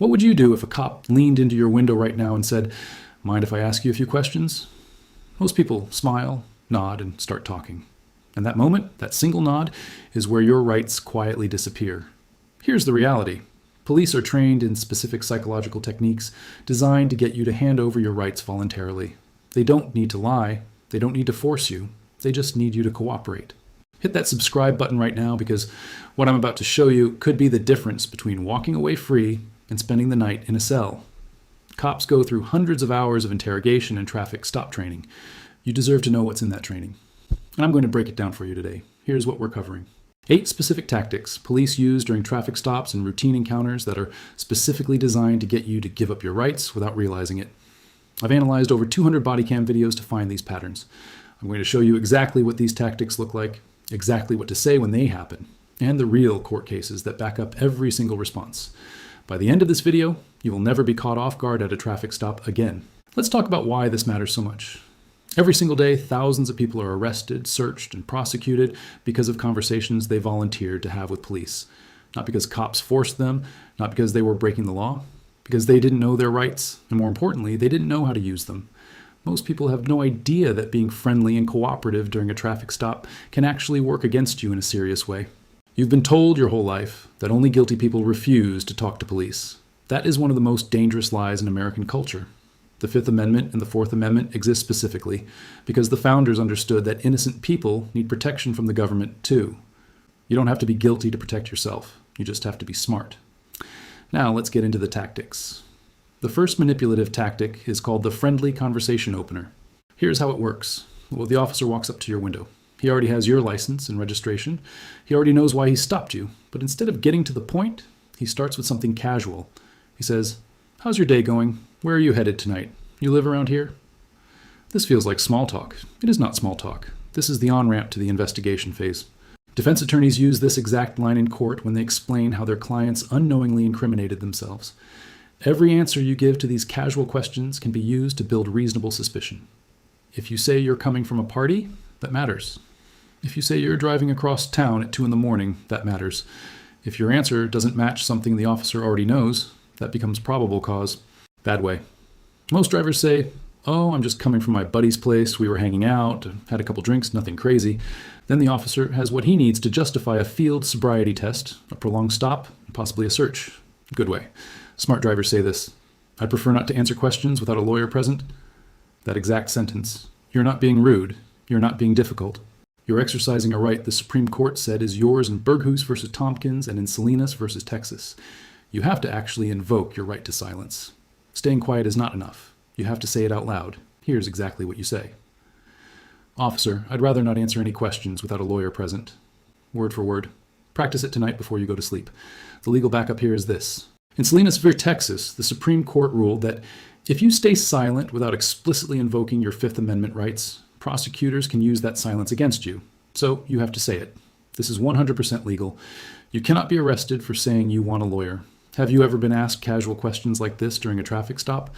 What would you do if a cop leaned into your window right now and said, "Mind if I ask you a few questions?" Most people smile, nod, and start talking. And that moment, that single nod, is where your rights quietly disappear. Here's the reality. Police are trained in specific psychological techniques designed to get you to hand over your rights voluntarily. They don't need to lie. They don't need to force you. They just need you to cooperate. Hit that subscribe button right now, because what I'm about to show you could be the difference between walking away free and spending the night in a cell. Cops go through hundreds of hours of interrogation and traffic stop training. You deserve to know what's in that training. And I'm going to break it down for you today. Here's what we're covering. 8 specific tactics police use during traffic stops and routine encounters that are specifically designed to get you to give up your rights without realizing it. I've analyzed over 200 body cam videos to find these patterns. I'm going to show you exactly what these tactics look like, exactly what to say when they happen, and the real court cases that back up every single response. By the end of this video, you will never be caught off guard at a traffic stop again. Let's talk about why this matters so much. Every single day, thousands of people are arrested, searched, and prosecuted because of conversations they volunteered to have with police. Not because cops forced them, not because they were breaking the law, because they didn't know their rights, and more importantly, they didn't know how to use them. Most people have no idea that being friendly and cooperative during a traffic stop can actually work against you in a serious way. You've been told your whole life that only guilty people refuse to talk to police. That is one of the most dangerous lies in American culture. The Fifth Amendment and the Fourth Amendment exist specifically because the founders understood that innocent people need protection from the government too. You don't have to be guilty to protect yourself. You just have to be smart. Now let's get into the tactics. The first manipulative tactic is called the friendly conversation opener. Here's how it works. Well, the officer walks up to your window. He already has your license and registration. He already knows why he stopped you. But instead of getting to the point, he starts with something casual. He says, "How's your day going? Where are you headed tonight? You live around here?" This feels like small talk. It is not small talk. This is the on-ramp to the investigation phase. Defense attorneys use this exact line in court when they explain how their clients unknowingly incriminated themselves. Every answer you give to these casual questions can be used to build reasonable suspicion. If you say you're coming from a party, that matters. If you say you're driving across town at 2 a.m, that matters. If your answer doesn't match something the officer already knows, that becomes probable cause. Bad way. Most drivers say, "Oh, I'm just coming from my buddy's place. We were hanging out, had a couple drinks, nothing crazy." Then the officer has what he needs to justify a field sobriety test, a prolonged stop, and possibly a search. Good way. Smart drivers say this: "I'd prefer not to answer questions without a lawyer present." That exact sentence. You're not being rude. You're not being difficult. You're exercising a right the Supreme Court said is yours in Burghoos versus Tompkins and in Salinas versus Texas. You have to actually invoke your right to silence. Staying quiet is not enough. You have to say it out loud. Here's exactly what you say. "Officer, I'd rather not answer any questions without a lawyer present." Word for word. Practice it tonight before you go to sleep. The legal backup here is this. In Salinas v. Texas, the Supreme Court ruled that if you stay silent without explicitly invoking your Fifth Amendment rights, prosecutors can use that silence against you. So you have to say it. This is 100% legal. You cannot be arrested for saying you want a lawyer. Have you ever been asked casual questions like this during a traffic stop?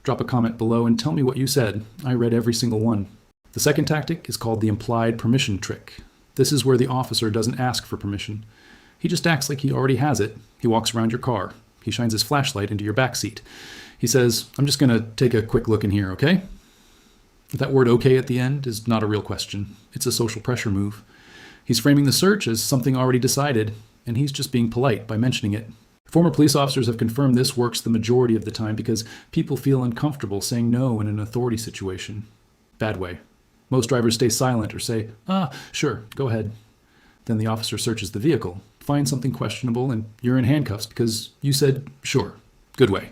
Drop a comment below and tell me what you said. I read every single one. The second tactic is called the implied permission trick. This is where the officer doesn't ask for permission. He just acts like he already has it. He walks around your car. He shines his flashlight into your backseat. He says, "I'm just going to take a quick look in here, okay?" That word "okay" at the end is not a real question. It's a social pressure move. He's framing the search as something already decided, and he's just being polite by mentioning it. Former police officers have confirmed this works the majority of the time because people feel uncomfortable saying no in an authority situation. Bad way. Most drivers stay silent or say, "Sure, go ahead." Then the officer searches the vehicle, finds something questionable, and you're in handcuffs because you said, "Sure." Good way.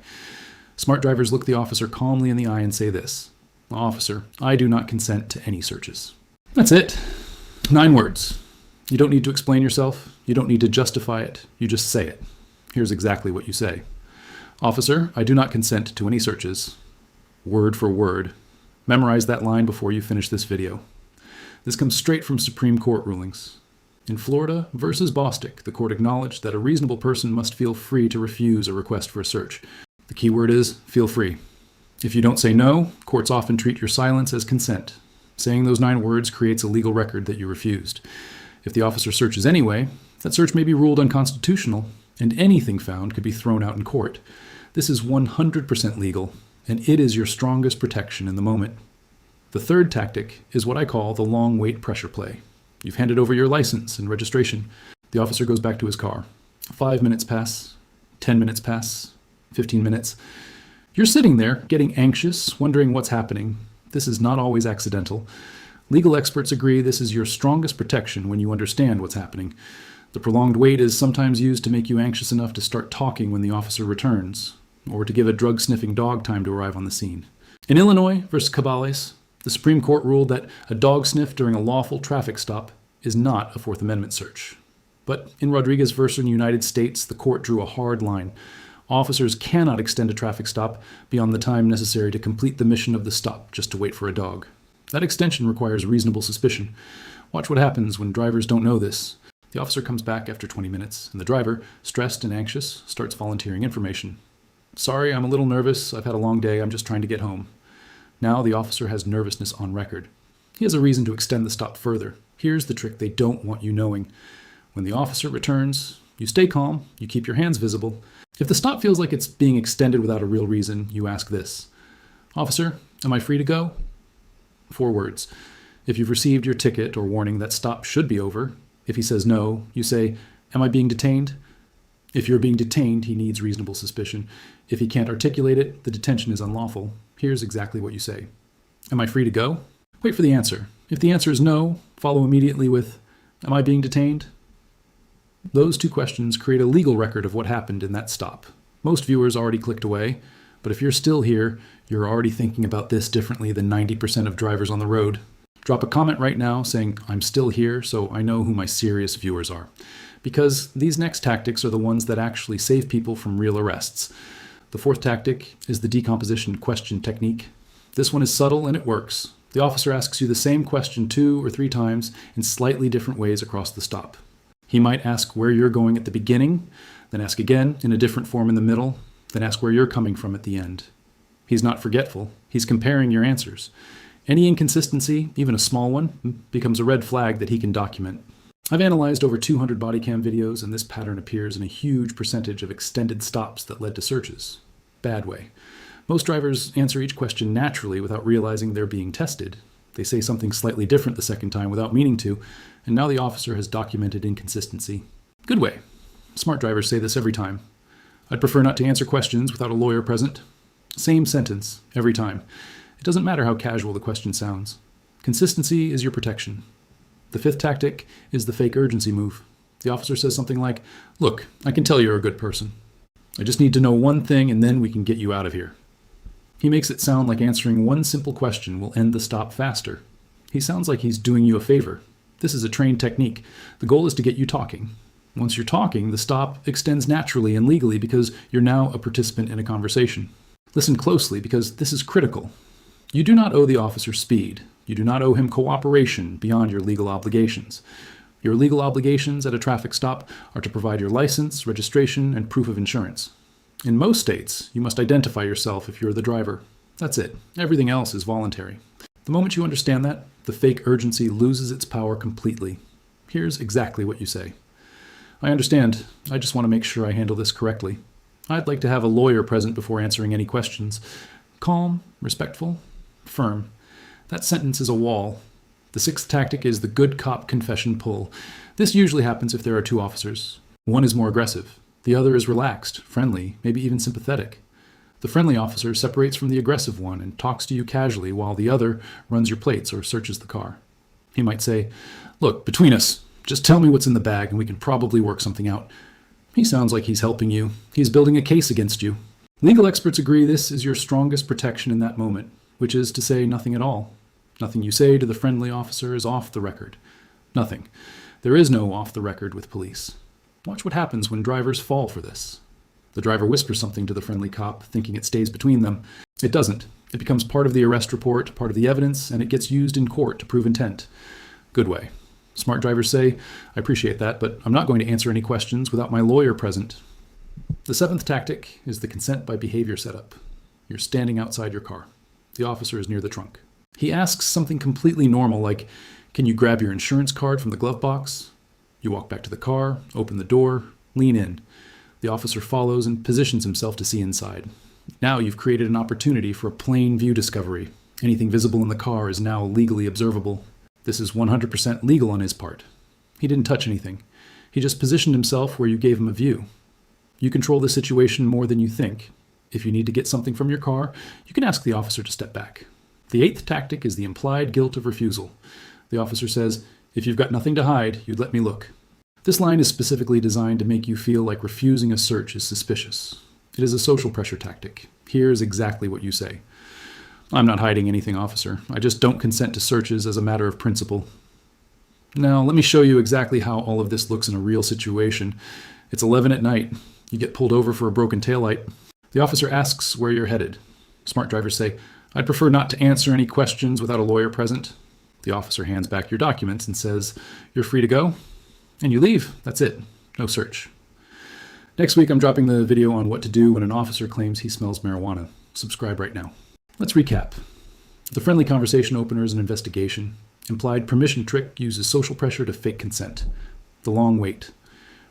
Smart drivers look the officer calmly in the eye and say this: "Officer, I do not consent to any searches." That's it. 9 words. You don't need to explain yourself. You don't need to justify it. You just say it. Here's exactly what you say. "Officer, I do not consent to any searches." Word for word. Memorize that line before you finish this video. This comes straight from Supreme Court rulings. In Florida versus Bostick, the court acknowledged that a reasonable person must feel free to refuse a request for a search. The key word is feel free. If you don't say no, courts often treat your silence as consent. Saying those 9 words creates a legal record that you refused. If the officer searches anyway, that search may be ruled unconstitutional, and anything found could be thrown out in court. This is 100% legal, and it is your strongest protection in the moment. The third tactic is what I call the long wait pressure play. You've handed over your license and registration. The officer goes back to his car. 5 minutes pass, 10 minutes pass, 15 minutes. You're sitting there, getting anxious, wondering what's happening. This is not always accidental. Legal experts agree this is your strongest protection when you understand what's happening. The prolonged wait is sometimes used to make you anxious enough to start talking when the officer returns, or to give a drug-sniffing dog time to arrive on the scene. In Illinois versus Cabales, the Supreme Court ruled that a dog sniff during a lawful traffic stop is not a Fourth Amendment search. But in Rodriguez versus United States, the court drew a hard line. Officers cannot extend a traffic stop beyond the time necessary to complete the mission of the stop just to wait for a dog. That extension requires reasonable suspicion. Watch what happens when drivers don't know this. The officer comes back after 20 minutes, and the driver, stressed and anxious, starts volunteering information. Sorry, I'm a little nervous. I've had a long day. I'm just trying to get home. Now the officer has nervousness on record. He has a reason to extend the stop further. Here's the trick they don't want you knowing. When the officer returns, you stay calm, you keep your hands visible. If the stop feels like it's being extended without a real reason, you ask this. Officer, am I free to go? 4 words. If you've received your ticket or warning that stop should be over, if he says no, you say, am I being detained? If you're being detained, he needs reasonable suspicion. If he can't articulate it, the detention is unlawful. Here's exactly what you say. Am I free to go? Wait for the answer. If the answer is no, follow immediately with, am I being detained? Those 2 questions create a legal record of what happened in that stop. Most viewers already clicked away, but if you're still here, you're already thinking about this differently than 90% of drivers on the road. Drop a comment right now saying, I'm still here, so I know who my serious viewers are. Because these next tactics are the ones that actually save people from real arrests. The 4th tactic is the decomposition question technique. This one is subtle and it works. The officer asks you the same question 2 or 3 times in slightly different ways across the stop. He might ask where you're going at the beginning, then ask again in a different form in the middle, then ask where you're coming from at the end. He's not forgetful. He's comparing your answers. Any inconsistency, even a small one, becomes a red flag that he can document. I've analyzed over 200 bodycam videos, and this pattern appears in a huge percentage of extended stops that led to searches. Bad way. Most drivers answer each question naturally without realizing they're being tested. They say something slightly different the second time without meaning to, and now the officer has documented inconsistency. Good way. Smart drivers say this every time. I'd prefer not to answer questions without a lawyer present. Same sentence, every time. It doesn't matter how casual the question sounds. Consistency is your protection. The 5th tactic is the fake urgency move. The officer says something like, look, I can tell you're a good person. I just need to know one thing and then we can get you out of here. He makes it sound like answering one simple question will end the stop faster. He sounds like he's doing you a favor. This is a trained technique. The goal is to get you talking. Once you're talking, the stop extends naturally and legally because you're now a participant in a conversation. Listen closely because this is critical. You do not owe the officer speed. You do not owe him cooperation beyond your legal obligations. Your legal obligations at a traffic stop are to provide your license, registration, and proof of insurance. In most states, you must identify yourself if you're the driver. That's it. Everything else is voluntary. The moment you understand that, the fake urgency loses its power completely. Here's exactly what you say. I understand. I just want to make sure I handle this correctly. I'd like to have a lawyer present before answering any questions. Calm, respectful, firm. That sentence is a wall. The 6th tactic is the good cop confession pull. This usually happens if there are 2 officers. One is more aggressive. The other is relaxed, friendly, maybe even sympathetic. The friendly officer separates from the aggressive one and talks to you casually while the other runs your plates or searches the car. He might say, look, between us, just tell me what's in the bag and we can probably work something out. He sounds like he's helping you. He's building a case against you. Legal experts agree this is your strongest protection in that moment, which is to say nothing at all. Nothing you say to the friendly officer is off the record. Nothing. There is no off the record with police. Watch what happens when drivers fall for this. The driver whispers something to the friendly cop, thinking it stays between them. It doesn't. It becomes part of the arrest report, part of the evidence, and it gets used in court to prove intent. Good way. Smart drivers say, I appreciate that, but I'm not going to answer any questions without my lawyer present. The 7th tactic is the consent by behavior setup. You're standing outside your car. The officer is near the trunk. He asks something completely normal like, can you grab your insurance card from the glove box? You walk back to the car, open the door, lean in. The officer follows and positions himself to see inside. Now you've created an opportunity for a plain view discovery. Anything visible in the car is now legally observable. This is 100% legal on his part. He didn't touch anything. He just positioned himself where you gave him a view. You control the situation more than you think. If you need to get something from your car, you can ask the officer to step back. The 8th tactic is the implied guilt of refusal. The officer says, "If you've got nothing to hide, you'd let me look." This line is specifically designed to make you feel like refusing a search is suspicious. It is a social pressure tactic. Here's exactly what you say. "I'm not hiding anything, officer. I just don't consent to searches as a matter of principle." Now, let me show you exactly how all of this looks in a real situation. It's 11 at night. You get pulled over for a broken taillight. The officer asks where you're headed. Smart drivers say, "I'd prefer not to answer any questions without a lawyer present." The officer hands back your documents and says, "You're free to go." And you leave. That's it. No search. Next week, I'm dropping the video on what to do when an officer claims he smells marijuana. Subscribe right now. Let's recap. The friendly conversation opener is an investigation. Implied permission trick uses social pressure to fake consent. The long wait.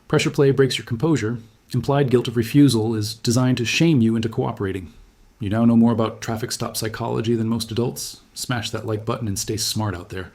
Pressure play breaks your composure. Implied guilt of refusal is designed to shame you into cooperating. You now know more about traffic stop psychology than most adults. Smash that like button and stay smart out there.